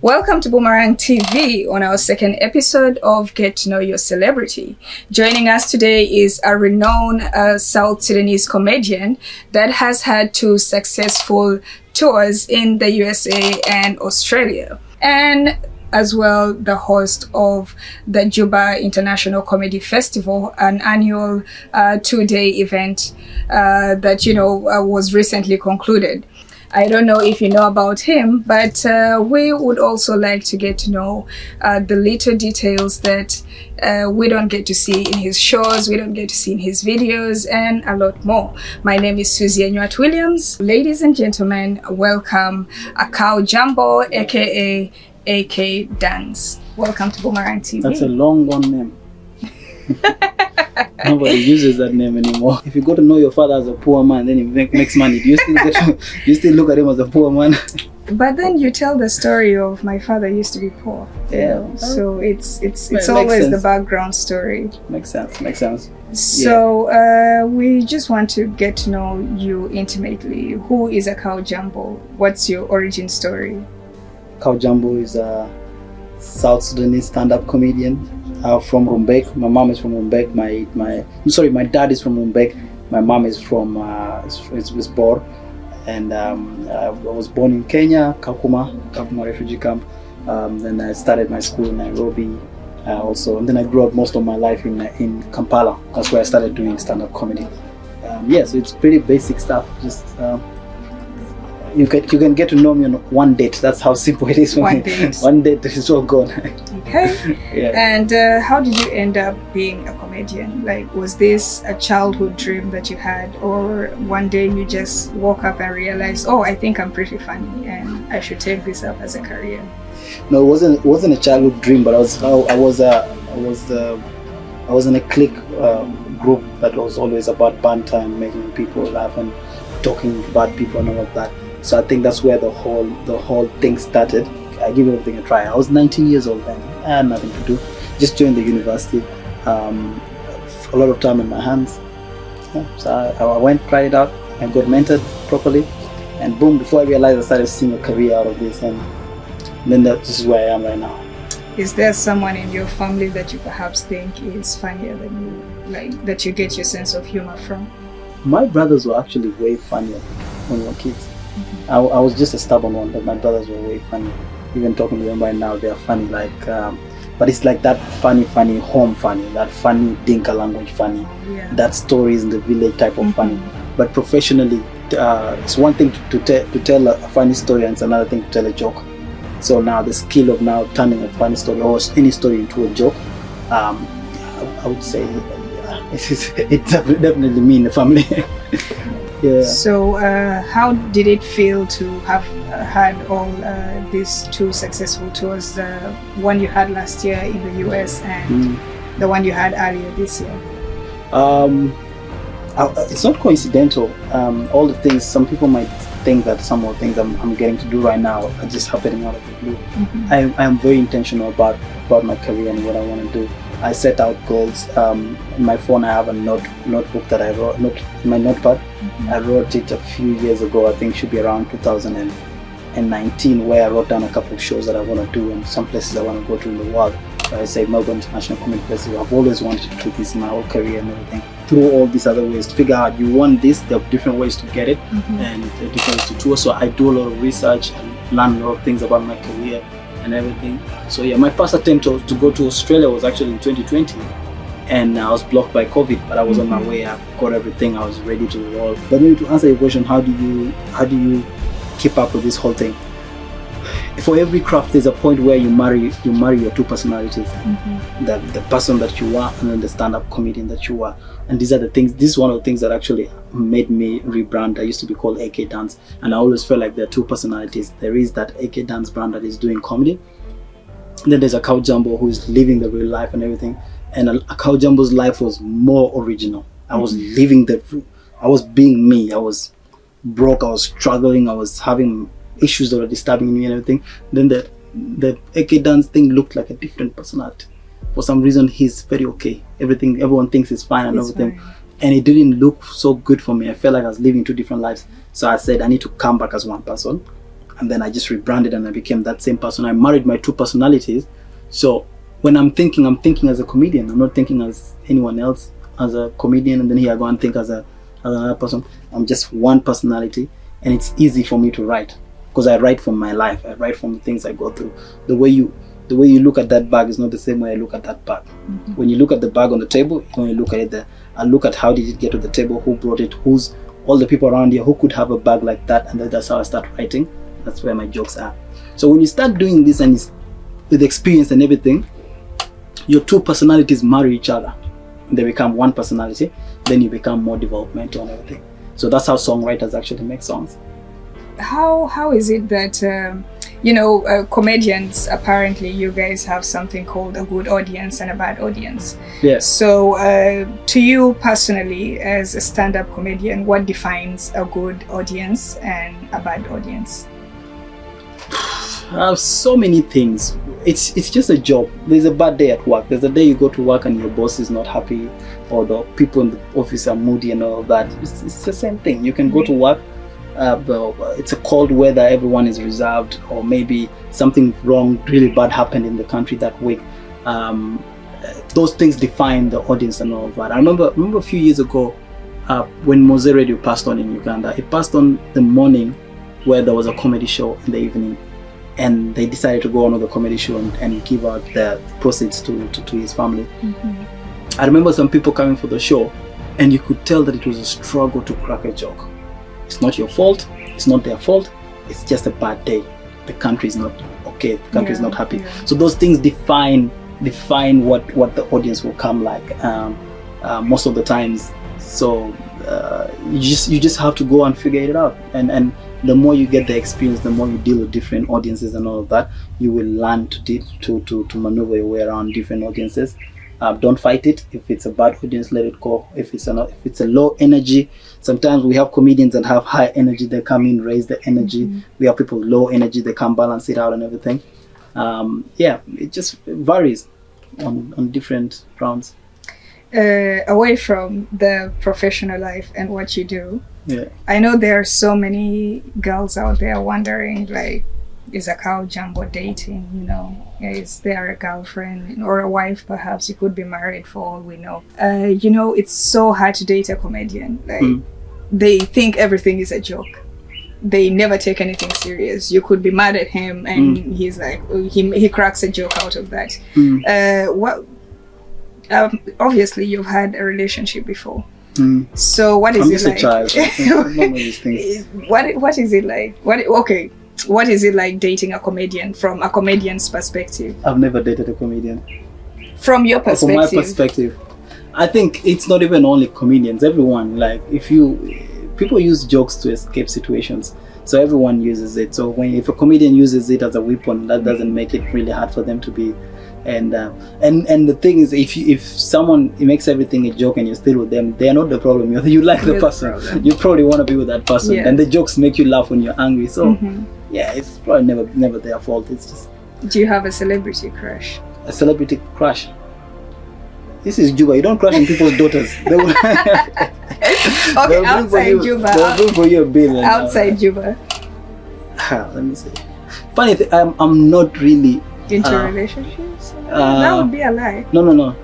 Welcome to Boomerang TV on our second episode of Get to Know Your Celebrity. Joining us today is a renowned South Sudanese comedian that has had 2 successful tours in the USA and Australia, and as well the host of the Juba International Comedy Festival, an annual 2-day event that was recently concluded. I don't know if you know about him, but we would also like to get to know the little details that we don't get to see in his shows, we don't get to see in his videos, and a lot more. My name is Susie Anywat Williams. Ladies and gentlemen, welcome Akau Jambo, aka AK Dance. Welcome to Boomerang TV. That's a long one name. Nobody uses that name anymore. If you got to know your father as a poor man, then he makes money. Do you still look at him as a poor man? But then you tell the story of my father used to be poor. Yeah. So it's always the background story. Makes sense. So we just want to get to know you intimately. Who is Akau Jambo? What's your origin story? Akau Jambo is a South Sudanese stand-up comedian. From Rumbek. My mom is from Rumbek. My dad is from Rumbek. My mom is from Bor, and I was born in Kenya, Kakuma refugee camp. Then I started my school in Nairobi, also, and then I grew up most of my life in Kampala. That's where I started doing stand-up comedy. So it's pretty basic stuff. Just you can get to know me on one date. That's how simple it is for me. One date is all gone. Okay. Yeah. And how did you end up being a comedian? Like, was this a childhood dream that you had, or one day you just woke up and realized, oh, I think I'm pretty funny and I should take this up as a career? No, it wasn't a childhood dream, but I was in a clique group that was always about banter and making people laugh and talking about people and all of that. So I think that's where the whole thing started. I give everything a try. I was 19 years old then. I had nothing to do. Just joined the university. A lot of time in my hands. So I went, tried it out, and got mentored properly. And boom, before I realized, I started seeing a career out of this. And then this is where I am right now. Is there someone in your family that you perhaps think is funnier than you, like that you get your sense of humor from? My brothers were actually way funnier when we were kids. I was just a stubborn one, but my brothers were way funny. Even talking to them right now, they are funny. But it's like that funny home funny, that funny Dinka language funny, that stories in the village type of funny. But professionally, it's one thing to tell a funny story, and it's another thing to tell a joke. So now the skill of now turning a funny story or any story into a joke, I would say it's definitely me in the family. Yeah. So how did it feel to have had all these 2 successful tours, the one you had last year in the US and the one you had earlier this year? It's not coincidental. All the things, some people might think that some of the things I'm getting to do right now are just happening out of the blue. I am very intentional about my career and what I want to do. I set out goals. In my phone, I have a notebook that I wrote, in my notepad. I wrote it a few years ago. I think it should be around 2019, where I wrote down a couple of shows that I want to do and some places I want to go to in the world. I say Mandela International Comedy Festival. I've always wanted to do this in my whole career and everything. Through all these other ways to figure out you want this, there are different ways to get it and different ways to tour. So I do a lot of research and learn a lot of things about my career and everything. So my first attempt to go to Australia was actually in 2020, and I was blocked by COVID, but I was on my way. I got everything. I was ready to roll. But maybe to answer your question, how do you keep up with this whole thing? For every craft, there's a point where you marry your 2 personalities, the person that you are and then the stand-up comedian that you are. And these are the things. This is one of the things that actually made me rebrand. I used to be called AK Dance, and I always felt like there are 2 personalities. There is that AK Dance brand that is doing comedy, and then there's Akau Jambo who is living the real life and everything. And Akau Jambo's life was more original. I was living I was being me. I was broke. I was struggling. I was having issues that were disturbing me and everything. Then the AK Dance thing looked like a different personality. For some reason, he's very okay. Everyone thinks he's fine and everything. Fine. And it didn't look so good for me. I felt like I was living 2 different lives. So I said, I need to come back as one person. and then I just rebranded and I became that same person. I married my 2 personalities. So when I'm thinking as a comedian. I'm not thinking as anyone else as a comedian, and then here I go and think as another person. I'm just one personality, and it's easy for me to write because I write from my life. I write from the things I go through. The way you look at that bag is not the same way I look at that bag. Mm-hmm. When you look at the bag on the table, you only look at it there. I look at how did it get to the table, who brought it, who's all the people around here who could have a bag like that, and that's how I start writing. That's where my jokes are. So when you start doing this and it's with experience and everything, your 2 personalities marry each other. They become one personality. Then you become more developmental and everything. So that's how songwriters actually make songs. How is it that comedians, apparently you guys have something called a good audience and a bad audience. Yes. So to you personally, as a stand-up comedian, what defines a good audience and a bad audience? So many things. It's just a job. There's a bad day at work. There's a day you go to work and your boss is not happy, or the people in the office are moody and all of that. It's the same thing. You can go to work, but it's a cold weather, everyone is reserved, or maybe something wrong, really bad happened in the country that week. Those things define the audience and all of that. I remember a few years ago when Mose Radio passed on in Uganda. It passed on the morning where there was a comedy show in the evening, and they decided to go on with the comedy show and give out the proceeds to his family. Mm-hmm. I remember some people coming for the show, and you could tell that it was a struggle to crack a joke. It's not your fault, it's not their fault, it's just a bad day. The country is not okay, the country is not happy. Yeah. So those things define what the audience will come like most of the times. So you just have to go and figure it out, and the more you get the experience, the more you deal with different audiences and all of that, you will learn to maneuver your way around different audiences. Don't fight it. If it's a bad audience, let it go. If it's a low energy, sometimes we have comedians that have high energy, they come in, raise the energy. Mm-hmm. We have people low energy, they can balance it out and everything. It just varies on different rounds. Away from the professional life and what you do, yeah, I know there are so many girls out there wondering, like, is Akau Jambo dating? Is there a girlfriend or a wife? Perhaps you could be married for all we know. It's so hard to date a comedian. Like, they think everything is a joke. They never take anything serious. You could be mad at him, and he's like, he cracks a joke out of that. Obviously, you've had a relationship before. So what is it like? I'm just a child. None of these things. What is it like? What is it like dating a comedian from a comedian's perspective? I've never dated a comedian. From your perspective? From my perspective, I think it's not even only comedians. Everyone, like, people use jokes to escape situations. So everyone uses it. So if a comedian uses it as a weapon, that doesn't make it really hard for them to be. And the thing is, if someone makes everything a joke and you're still with them, they're not the problem. You like the person. You probably want to be with that person, and the jokes make you laugh when you're angry. So it's probably never their fault. It's just. Do you have a celebrity crush? A celebrity crush? This is Juba. You don't crush on people's daughters. They will, okay, outside Juba. They'll bring for you a bill. Outside Juba. Let me see. Funny thing, I'm not really into relationships. That would be a lie. No.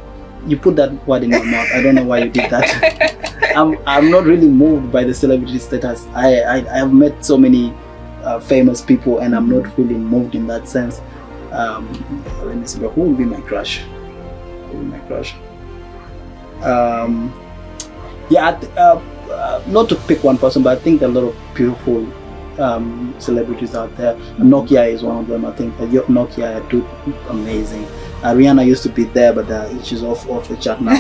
You put that word in my mouth. I don't know why you did that. I'm not really moved by the celebrity status. I have met so many famous people, and I'm not really moved in that sense. Let me see. But who will be my crush? Not to pick one person, but I think there are a lot of beautiful celebrities out there. Nokia is one of them. I think Nokia do amazing. Rihanna used to be there, but she's off the chat now.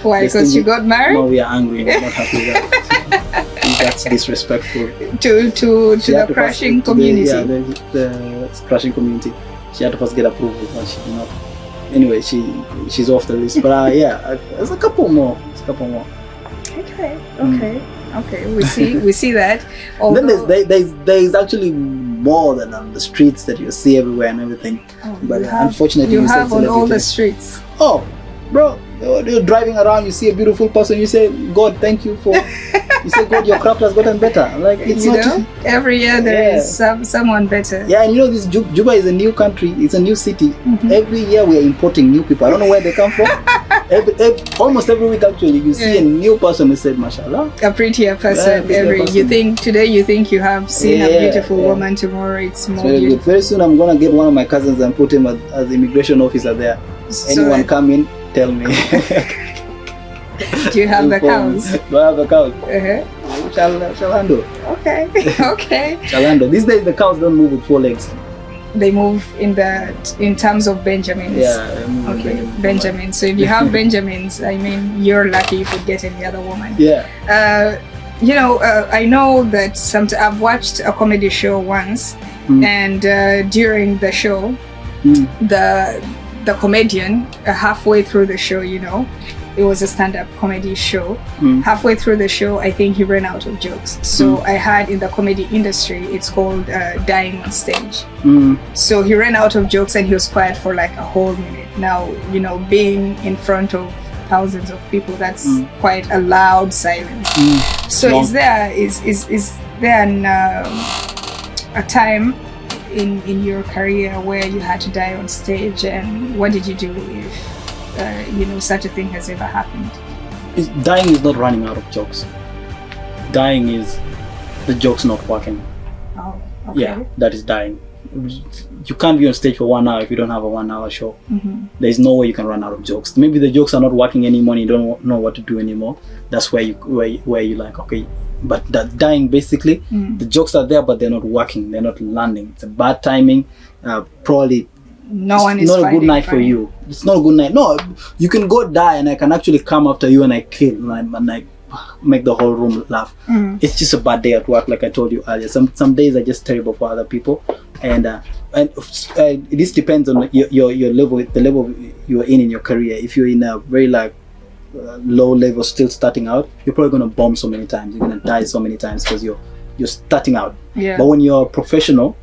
Why? Because she got married? No, we are angry. We're not happy with that. That's disrespectful to the crushing community. The crushing community. She had to first get approval, but she did not. Anyway, she's off the list. But there's a couple more. Okay. We see that. Although, then there's actually more than on the streets that you see everywhere and everything. But unfortunately, you have on all the streets. Oh, bro, you're driving around, you see a beautiful person, you say, God, thank you for You say, God, your craft has gotten better. Like, it's every year there is someone better. Yeah, and this Juba is a new country. It's a new city. Every year we are importing new people. I don't know where they come from. Almost every week, actually, you see a new person who said, mashallah. A prettier person. You think today you have seen a beautiful woman. Tomorrow it's more very beautiful. Good. Very soon I'm gonna get one of my cousins and put him as immigration officer there. Anyone come in, tell me. Do you have the cows? Do I have the cows? Shall handle. Okay. Okay. Shall handle. These days the cows don't move with 4 legs. They move in terms of Benjamins. Yeah. Okay, Benjamins. So if you have Benjamins, I mean, you're lucky if you get any other woman. Yeah. I know that I've watched a comedy show once, and during the show, the comedian, halfway through the show, it was a stand-up comedy show. Halfway through the show, I think he ran out of jokes. So I heard in the comedy industry, it's called dying on stage. So he ran out of jokes and he was quiet for like a whole minute. Now, being in front of thousands of people, that's quite a loud silence. So is there a time in your career where you had to die on stage, and what did you do if such a thing has ever happened? Dying is not running out of jokes. Dying is the jokes not working. Oh, okay. Yeah, that is dying. You can't be on stage for 1 hour if you don't have a 1 hour show. There's no way you can run out of jokes. Maybe the jokes are not working anymore and you don't know what to do anymore. That's where you like, okay, but that dying, basically, the jokes are there but they're not working, they're not landing. It's a bad timing. Probably it's not a good night for you. It's not a good night. No, you can go die and I can actually come after you and I kill and I make the whole room laugh. It's just a bad day at work, like I told you earlier. Some days are just terrible for other people, and this depends on your level, the level you're in your career. If you're in a very low level, still starting out, you're probably gonna bomb so many times. You're gonna die so many times because you're starting out. Yeah. But when you're a professional,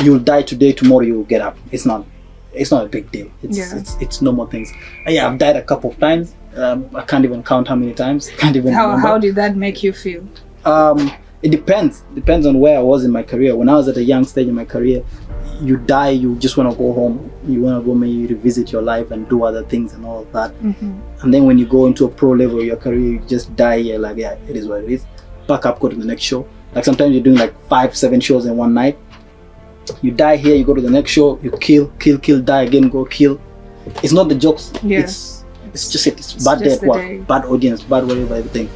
you'll die today, tomorrow you'll get up. It's not a big deal. It's normal things. I've died a couple of times. I can't even count how many times. Can't even remember. How did that make you feel? It depends on where I was in my career. When I was at a young stage in my career, you die, you just want to go home. You want to go maybe revisit your life and do other things and all of that. And then when you go into a pro level of your career, you just die. You're like, yeah, it is what it is. Back up, go to the next show. Like sometimes you're doing like 5-7 shows in one night. You die here, you go to the next show, you kill, die again, go kill. It's not the jokes. It's just it's bad day at work, bad audience, bad whatever, everything.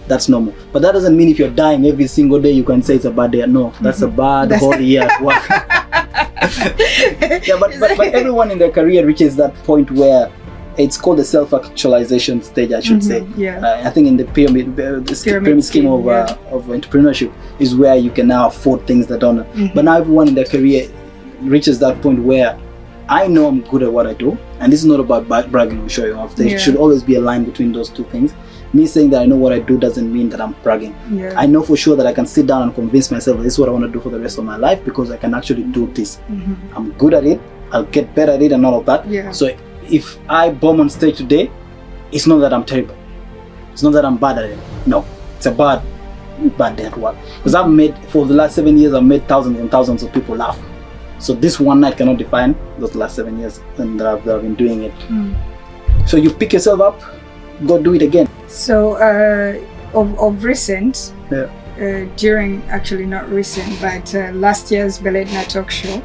That's normal. But that doesn't mean if you're dying every single day you can say it's a bad day. No, that's a bad whole year at work. but everyone in their career reaches that point where it's called the self-actualization stage, I should say. I think in the pyramid scheme of entrepreneurship is where you can now afford things that don't. But now everyone in their career reaches that point where I know I'm good at what I do, and this is not about bragging or showing off. There should always be a line between those two things. Me saying that I know what I do doesn't mean that I'm bragging. I know for sure that I can sit down and convince myself that this is what I want to do for the rest of my life because I can actually do this. I'm good at it. I'll get better at it and all of that. So if I bomb on stage today, it's not that I'm terrible. It's not that I'm bad at it. No, it's a bad day at work. Because for the last 7 years, I've made thousands and thousands of people laugh. So this one night cannot define those last 7 years and that I've been doing it. So you pick yourself up, go do it again. So of recent, during, actually not recent, but last year's Beledna talk show,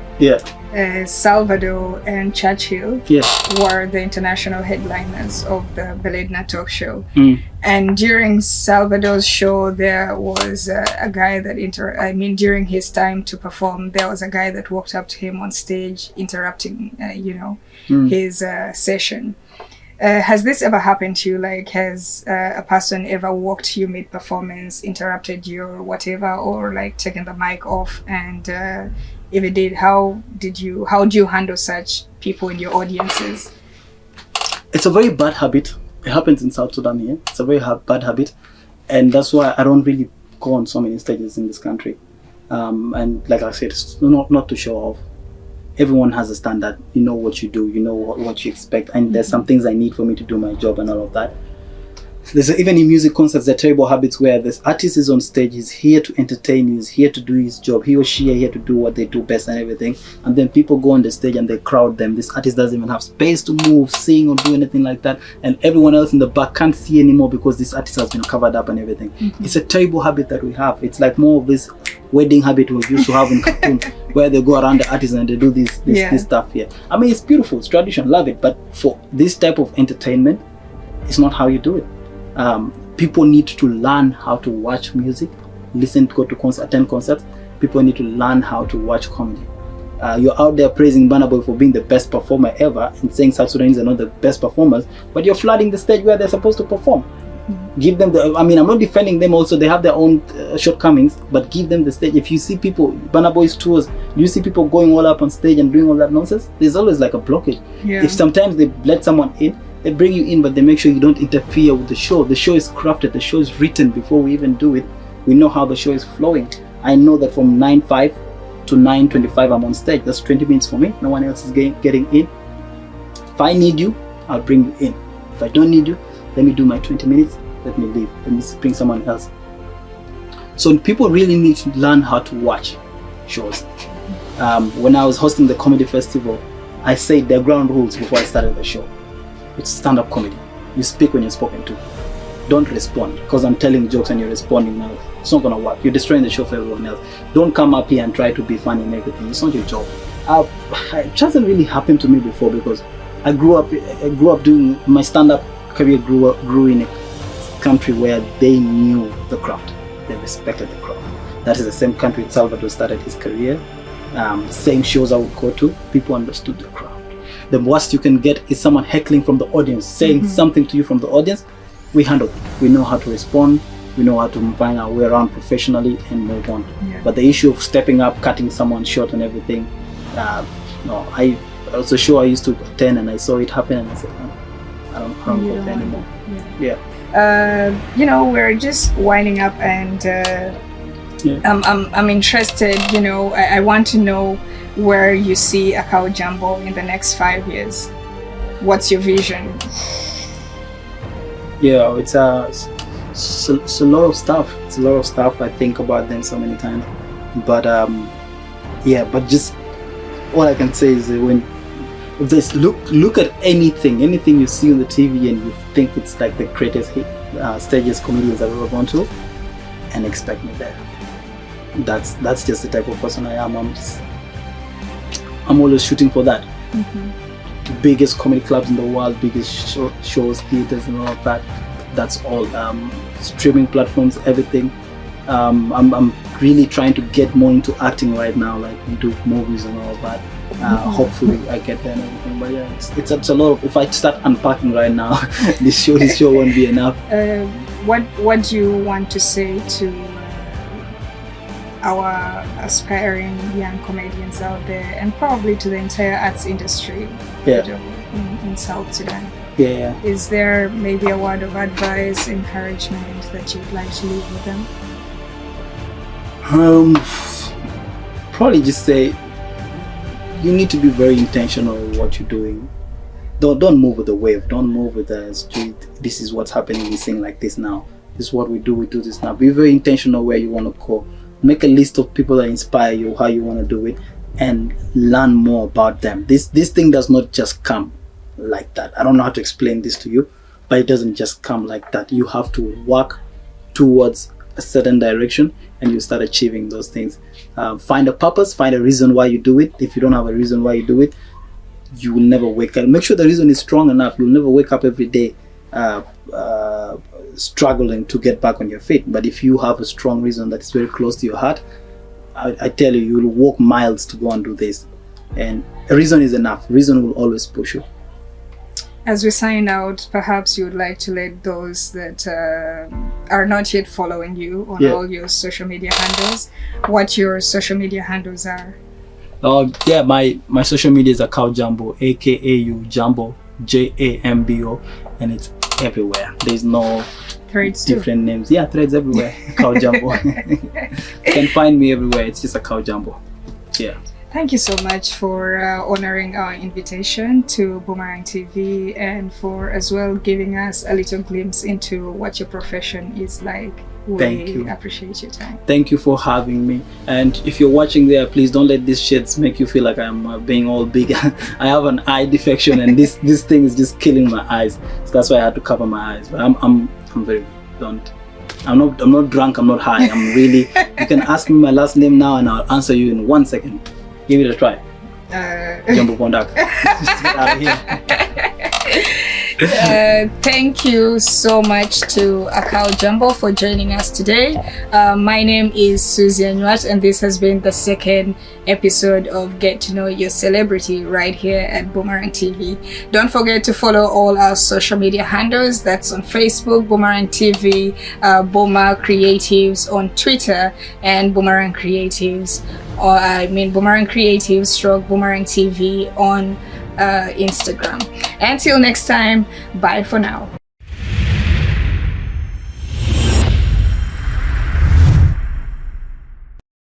Salvador and Churchill were the international headliners of the Beledna talk show. And during Salvador's show, there was a guy that during his time to perform, there was a guy that walked up to him on stage, interrupting, his session. Has this ever happened to you? Like, has a person ever walked to you mid-performance, interrupted you or whatever, or like taken the mic off? And if it did, how do you handle such people in your audiences? It's a very bad habit. It happens in South Sudan here. It's a very bad habit, and that's why I don't really go on so many stages in this country. And like I said, it's not to show off. Everyone has a standard. You know what you do. You know what you expect. And there's some things I need for me to do my job and all of that. There's even in music concerts, there are terrible habits where this artist is on stage, he's here to entertain you, he's here to do his job, he or she are here to do what they do best and everything, and then people go on the stage and they crowd them. This artist doesn't even have space to move, sing, or do anything like that, and everyone else in the back can't see anymore because this artist has been covered up and everything. It's a terrible habit that we have. It's like more of this wedding habit we used to have in Khartoum, where they go around the artists and they do this stuff here. I mean, it's beautiful, it's tradition, love it, but for this type of entertainment, it's not how you do it. People need to learn how to watch music, listen, go to concert, attend concerts. People need to learn how to watch comedy. You're out there praising Burna Boy for being the best performer ever and saying South Sudanese are not the best performers, but you're flooding the stage where they're supposed to perform. Give them the, I mean, I'm not defending them also, they have their own shortcomings, but give them the stage. If you see people, Burna Boy's tours, you see people going all up on stage and doing all that nonsense, there's always like a blockage. If sometimes they let someone in, they bring you in, but they make sure you don't interfere with the show. The show is crafted, the show is written before we even do it. We know how the show is flowing. I know that from 9:05 to 9:25 I'm on stage. That's 20 minutes for me. No one else is getting in. If I need you, I'll bring you in. If I don't need you, let me do my 20 minutes, let me leave. Let me bring someone else. So people really need to learn how to watch shows. When I was hosting the comedy festival, I said the ground rules before I started the show. It's stand-up comedy. You speak when you're spoken to. Don't respond because I'm telling jokes and you're responding now. It's not gonna work. You're destroying the show for everyone else. Don't come up here and try to be funny and everything. It's not your job. It hasn't really happened to me before because I grew up doing my stand-up career. Grew in a country where they knew the craft. They respected the craft. That is the same country Salvador started his career. Same shows I would go to. People understood the craft. The worst you can get is someone heckling from the audience, saying something to you from the audience. We handle it. We know how to respond. We know how to find our way around professionally and move on. But the issue of stepping up, cutting someone short and everything, no. I also show I used to attend and I saw it happen and I said, I don't go there anymore. You know, we're just winding up and I'm interested, you know, I want to know where you see Akau Jambo in the next 5 years. What's your vision? Yeah, it's a lot of stuff. It's a lot of stuff. I think about them so many times. But but just all I can say is that when just look at anything you see on the TV and you think it's like the greatest hit stages comedians I've ever gone to, and expect me there. That's just the type of person I am. I'm always shooting for that. The biggest comedy clubs in the world, biggest shows, theaters and all of that. That's all. Streaming platforms, everything. I'm really trying to get more into acting right now, like do movies and all of that. Hopefully I get there and everything. But yeah, it's a lot of, if I start unpacking right now, this show won't be enough. What do you want to say to our aspiring young comedians out there, and probably to the entire arts industry in South Sudan? Is there maybe a word of advice, encouragement that you'd like to leave with them? Probably just say you need to be very intentional with what you're doing. Don't move with the wave. Don't move with the street. This is what's happening. We sing like this now. This is what we do. We do this now. Be very intentional where you want to go. Make a list of people that inspire you, how you want to do it, and learn more about them. This thing does not just come like that. I don't know how to explain this to you, but it doesn't just come like that. You have to work towards a certain direction and you start achieving those things. Find a purpose, find a reason why you do it. If you don't have a reason why you do it, you will never wake up. Make sure the reason is strong enough. You'll never wake up every day struggling to get back on your feet. But if you have a strong reason that is very close to your heart, I tell you, you will walk miles to go and do this. And a reason is enough. Reason will always push you. As we sign out, perhaps you would like to let those that are not yet following you on all your social media handles, what your social media handles are. My social media is Akau Jambo, Akau Jambo, Jambo, and it's everywhere. There's no threads different names. Yeah, threads everywhere. Akau Jambo. You can find me everywhere. It's just Akau Jambo. Yeah. Thank you so much for honoring our invitation to Boomerang TV and for as well giving us a little glimpse into what your profession is like. Thank you. Appreciate your time. Thank you for having me. And if you're watching there, please don't let these shits make you feel like I'm being all big. I have an eye defection, and this thing is just killing my eyes. So that's why I had to cover my eyes. But I'm very don't. I'm not drunk. I'm not high. I'm really. You can ask me my last name now, and I'll answer you in 1 second. Give it a try. Jambo Pondak. Get out of here. Thank you so much to Akau Jambo for joining us today. My name is Susie Anwat, and this has been the second episode of Get to Know Your Celebrity right here at Boomerang TV. Don't forget to follow all our social media handles. That's on Facebook, Boomerang TV, Boomer Creatives on Twitter, and Boomerang Creatives, Boomerang Creatives / Boomerang TV on Instagram. Until next time, bye for now.